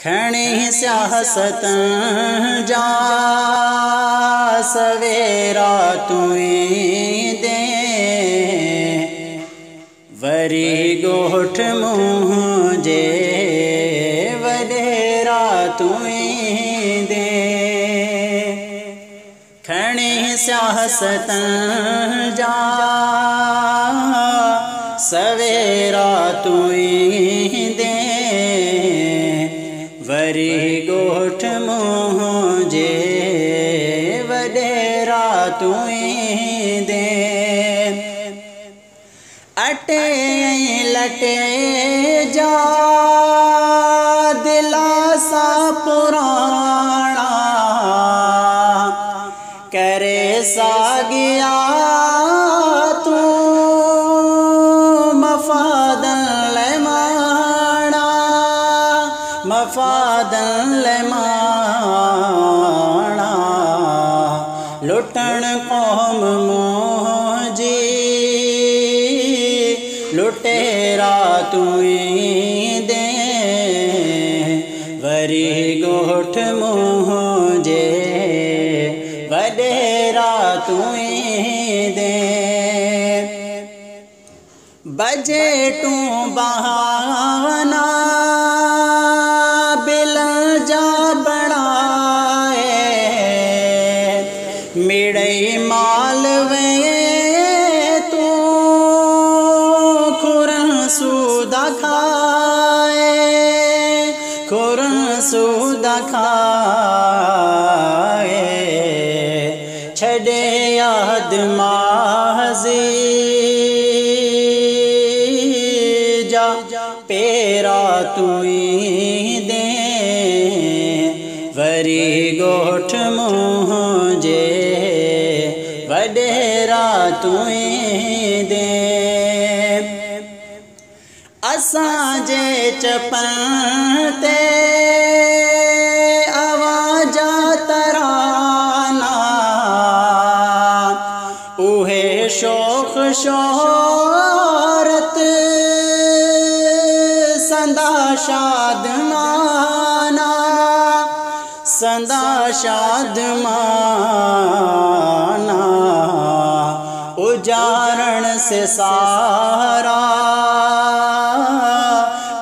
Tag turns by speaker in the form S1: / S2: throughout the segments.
S1: खणी सियासत जा सवेरा तुई दे वरी गोठ मुझे वडेरा तुई दे खणी सियासत जा सवेरा तुई दे वरी गोठ मुझे वडेरा तुई दे अटे लटे जा दिलासा पुराना करे सागिया तू मफादन लमाना मफादन लमाना लुटन कौम मोजी लुटेरा तुई दे वरी गोठ मुझे वडेरा तुई दे बजे तू बहाना बिल जा बनाए मिड़ई मालवे तू खुरन सूदा खाए खुरन सूदा खाए छड़े याद माजी जा पेरा तुई दे वरी गोठ मुझे वडेरा तुई दे असांजे चपन ते आवाजा तराना उहे शोख शोहरत संदा शादमाना संदा शादमाना उजारण से सारा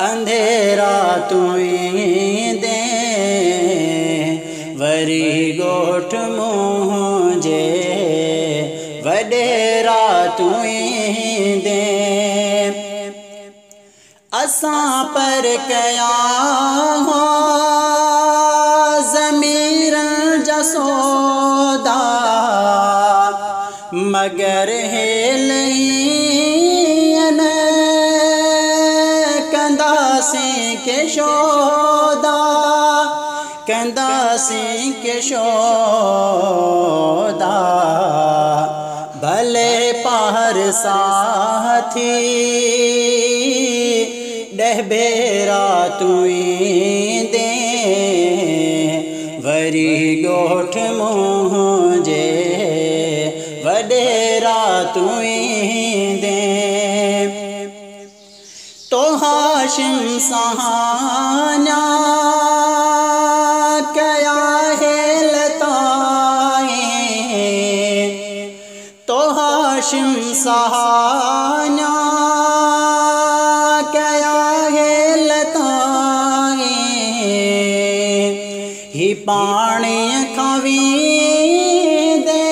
S1: अंधेरा तुई दे वरी गोठ मुझे वडेरा तुई दे असां पर कया हो ज़मीर जा सौदा मगर हेलैन कंदासी के शोदा कंदासी के शोदा भले पार साथी डहबेरा तुई दे वरी गोठ मुझे वडेरा तुई दे तो हाशिम सहाना कया है लताए तो हाशिम सहाना ही पानी खवी दे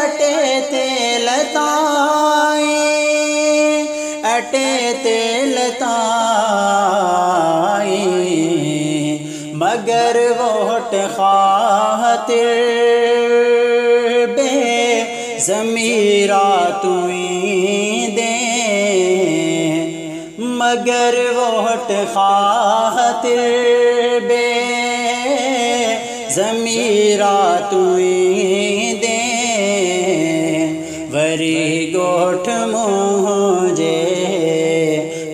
S1: अटे तेल ताई मगर वोट खातिर बे ज़मीरा तुई दे मगर वोट खातिर बे ज़मीरा तुई दे वरी गोठ मुझे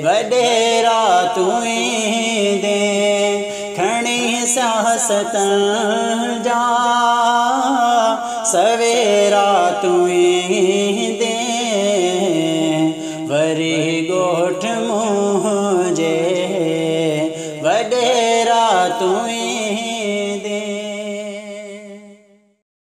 S1: वडेरा तुई दे खणी सियासत जा सवेरा तुई दे वरी गोठ मुझे वडेरा तुई